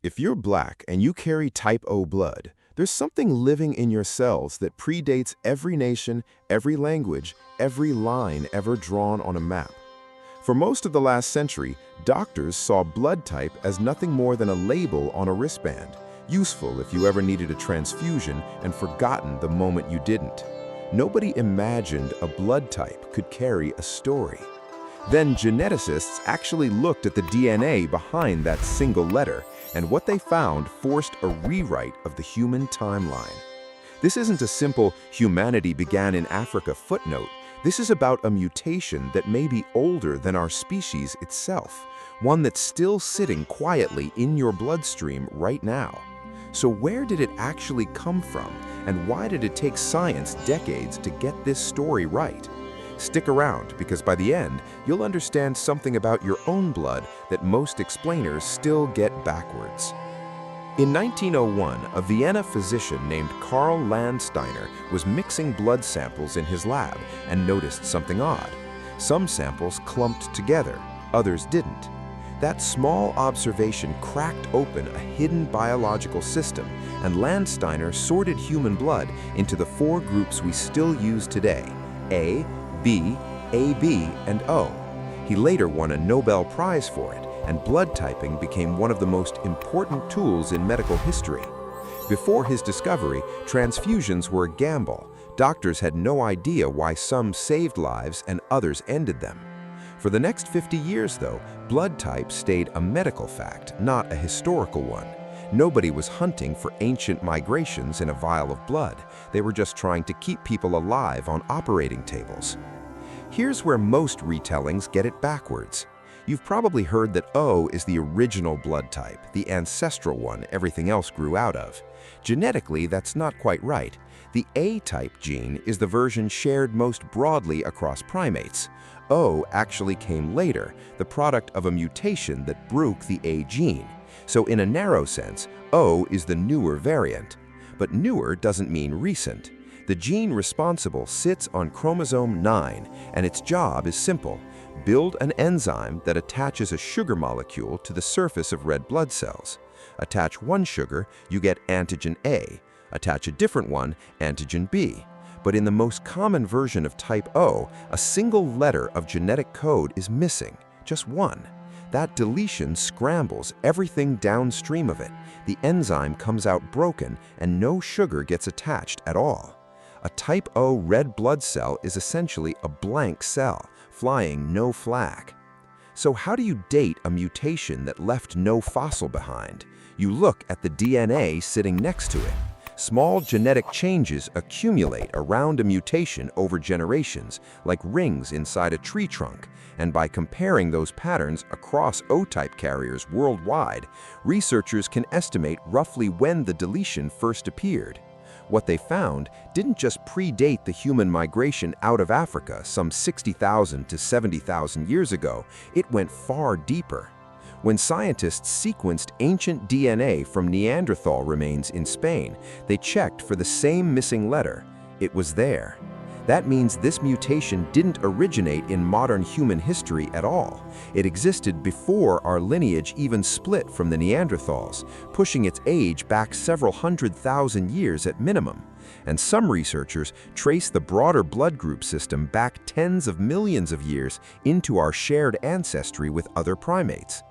If you're black and you carry type O blood, there's something living in your cells that predates every nation, every language, every line ever drawn on a map. For most of the last century, doctors saw blood type as nothing more than a label on a wristband, useful if you ever needed a transfusion and forgotten the moment you didn't. Nobody imagined a blood type could carry a story. Then geneticists actually looked at the DNA behind that single letter, and what they found forced a rewrite of the human timeline. This isn't a simple "humanity began in Africa" footnote. This is about a mutation that may be older than our species itself, one that's still sitting quietly in your bloodstream right now. So where did it actually come from, and why did it take science decades to get this story right? Stick around, because by the end, you'll understand something about your own blood that most explainers still get backwards. In 1901, a Vienna physician named Karl Landsteiner was mixing blood samples in his lab and noticed something odd. Some samples clumped together, others didn't. That small observation cracked open a hidden biological system, and Landsteiner sorted human blood into the four groups we still use today: A, B, AB, and O. He later won a Nobel Prize for it, and blood typing became one of the most important tools in medical history. Before his discovery, transfusions were a gamble. Doctors had no idea why some saved lives and others ended them. For the next 50 years, though, blood type stayed a medical fact, not a historical one. Nobody was hunting for ancient migrations in a vial of blood. They were just trying to keep people alive on operating tables. Here's where most retellings get it backwards. You've probably heard that O is the original blood type, the ancestral one everything else grew out of. Genetically, that's not quite right. The A-type gene is the version shared most broadly across primates. O actually came later, the product of a mutation that broke the A gene. So in a narrow sense, O is the newer variant. But newer doesn't mean recent. The gene responsible sits on chromosome 9, and its job is simple: build an enzyme that attaches a sugar molecule to the surface of red blood cells. Attach one sugar, you get antigen A. Attach a different one, antigen B. But in the most common version of type O, a single letter of genetic code is missing, just one. That deletion scrambles everything downstream of it. The enzyme comes out broken, and no sugar gets attached at all. A type O red blood cell is essentially a blank cell, flying no flag. So how do you date a mutation that left no fossil behind? You look at the DNA sitting next to it. Small genetic changes accumulate around a mutation over generations, like rings inside a tree trunk, and by comparing those patterns across O-type carriers worldwide, researchers can estimate roughly when the deletion first appeared. What they found didn't just predate the human migration out of Africa some 60,000 to 70,000 years ago, it went far deeper. When scientists sequenced ancient DNA from Neanderthal remains in Spain, they checked for the same missing letter. It was there. That means this mutation didn't originate in modern human history at all. It existed before our lineage even split from the Neanderthals, pushing its age back several 100,000 years at minimum. And some researchers trace the broader blood group system back tens of millions of years into our shared ancestry with other primates.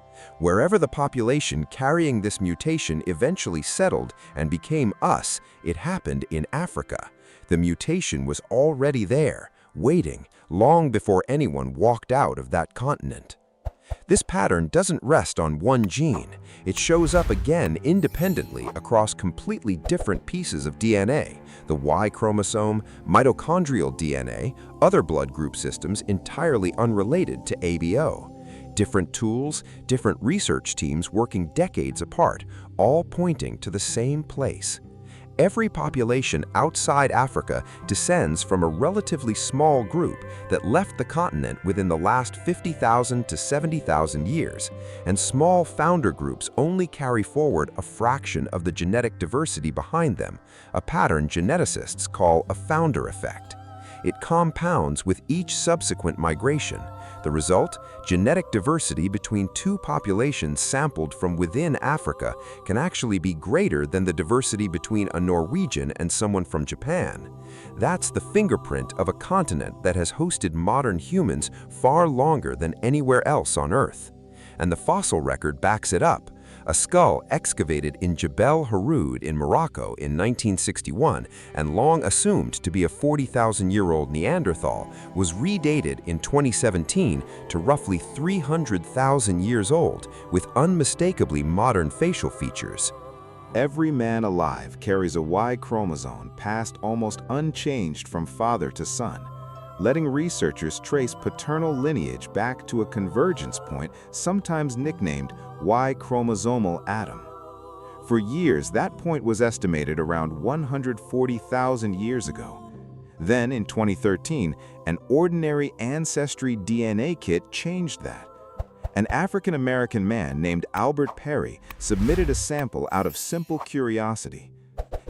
Wherever the population carrying this mutation eventually settled and became us, it happened in Africa. The mutation was already there, waiting, long before anyone walked out of that continent. This pattern doesn't rest on one gene. It shows up again independently across completely different pieces of DNA: the Y chromosome, mitochondrial DNA, other blood group systems entirely unrelated to ABO. Different tools, different research teams working decades apart, all pointing to the same place. Every population outside Africa descends from a relatively small group that left the continent within the last 50,000 to 70,000 years, and small founder groups only carry forward a fraction of the genetic diversity behind them, a pattern geneticists call a founder effect. It compounds with each subsequent migration. The The result? Genetic diversity between two populations sampled from within Africa can actually be greater than the diversity between a Norwegian and someone from Japan. That's the fingerprint of a continent that has hosted modern humans far longer than anywhere else on Earth. And the fossil record backs it up. A skull excavated in Jebel Haroud in Morocco in 1961 and long assumed to be a 40,000-year-old Neanderthal was redated in 2017 to roughly 300,000 years old with unmistakably modern facial features. Every man alive carries a Y chromosome passed almost unchanged from father to son, letting researchers trace paternal lineage back to a convergence point sometimes nicknamed Y-chromosomal atom. For years, that point was estimated around 140,000 years ago. Then, in 2013, an ordinary ancestry DNA kit changed that. An African-American man named Albert Perry submitted a sample out of simple curiosity.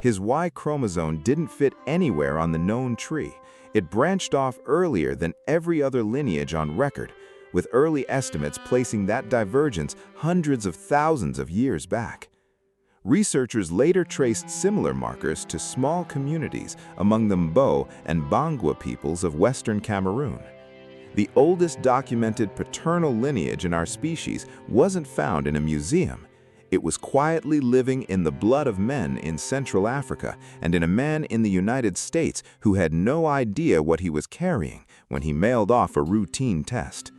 His Y chromosome didn't fit anywhere on the known tree. It branched off earlier than every other lineage on record, with early estimates placing that divergence hundreds of thousands of years back. Researchers later traced similar markers to small communities among the Mbo and Bangwa peoples of Western Cameroon. The oldest documented paternal lineage in our species wasn't found in a museum. It was quietly living in the blood of men in Central Africa and in a man in the United States who had no idea what he was carrying when he mailed off a routine test.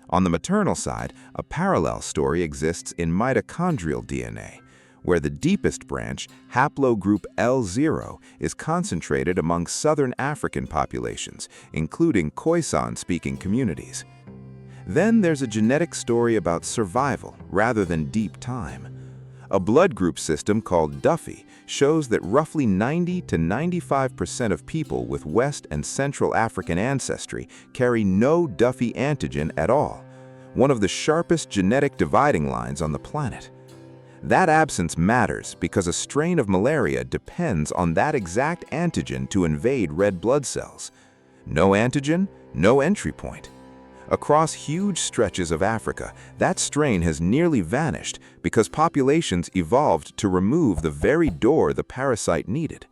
On the maternal side, a parallel story exists in mitochondrial DNA, where the deepest branch, haplogroup L0, is concentrated among southern African populations, including Khoisan-speaking communities. Then there's a genetic story about survival rather than deep time. A blood group system called Duffy shows that roughly 90 to 95% of people with West and Central African ancestry carry no Duffy antigen at all, one of the sharpest genetic dividing lines on the planet. That absence matters because a strain of malaria depends on that exact antigen to invade red blood cells. No antigen, no entry point. Across huge stretches of Africa, that strain has nearly vanished because populations evolved to remove the very door the parasite needed.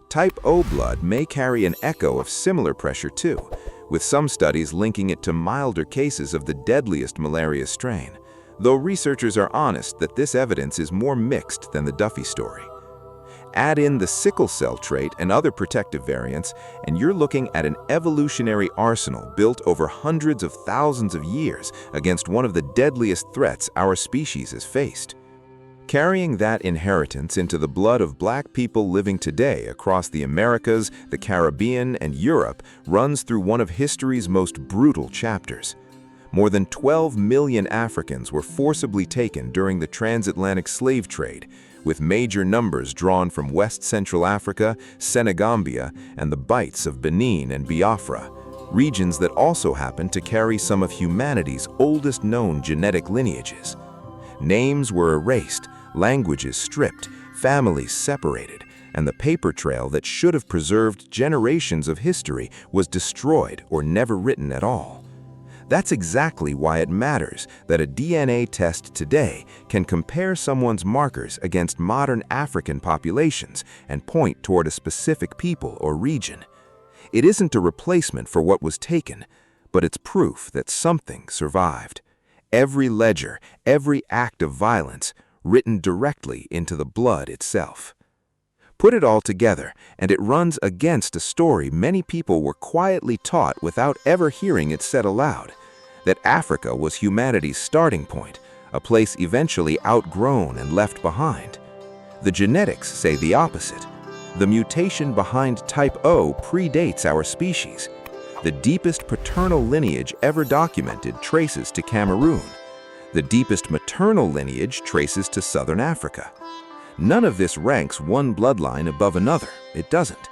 Type O blood may carry an echo of similar pressure too, with some studies linking it to milder cases of the deadliest malaria strain, though researchers are honest that this evidence is more mixed than the Duffy story. Add in the sickle cell trait and other protective variants, and you're looking at an evolutionary arsenal built over hundreds of thousands of years against one of the deadliest threats our species has faced. Carrying that inheritance into the blood of Black people living today across the Americas, the Caribbean, and Europe runs through one of history's most brutal chapters. More than 12 million Africans were forcibly taken during the transatlantic slave trade, with major numbers drawn from West Central Africa, Senegambia, and the Bights of Benin and Biafra, regions that also happen to carry some of humanity's oldest known genetic lineages. Names were erased, languages stripped, families separated, and the paper trail that should have preserved generations of history was destroyed or never written at all. That's exactly why it matters that a DNA test today can compare someone's markers against modern African populations and point toward a specific people or region. It isn't a replacement for what was taken, but it's proof that something survived. Every ledger, every act of violence, written directly into the blood itself. Put it all together, and it runs against a story many people were quietly taught without ever hearing it said aloud, that Africa was humanity's starting point, a place eventually outgrown and left behind. The genetics say the opposite. The mutation behind type O predates our species. The deepest paternal lineage ever documented traces to Cameroon. The deepest maternal lineage traces to Southern Africa. None of this ranks one bloodline above another. It doesn't.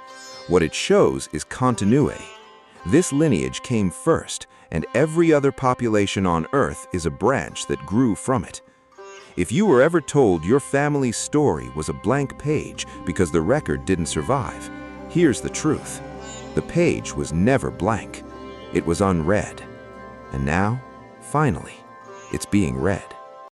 What it shows is continuity. This lineage came first, and every other population on Earth is a branch that grew from it. If you were ever told your family's story was a blank page because the record didn't survive, here's the truth. The page was never blank. It was unread. And now, finally, it's being read.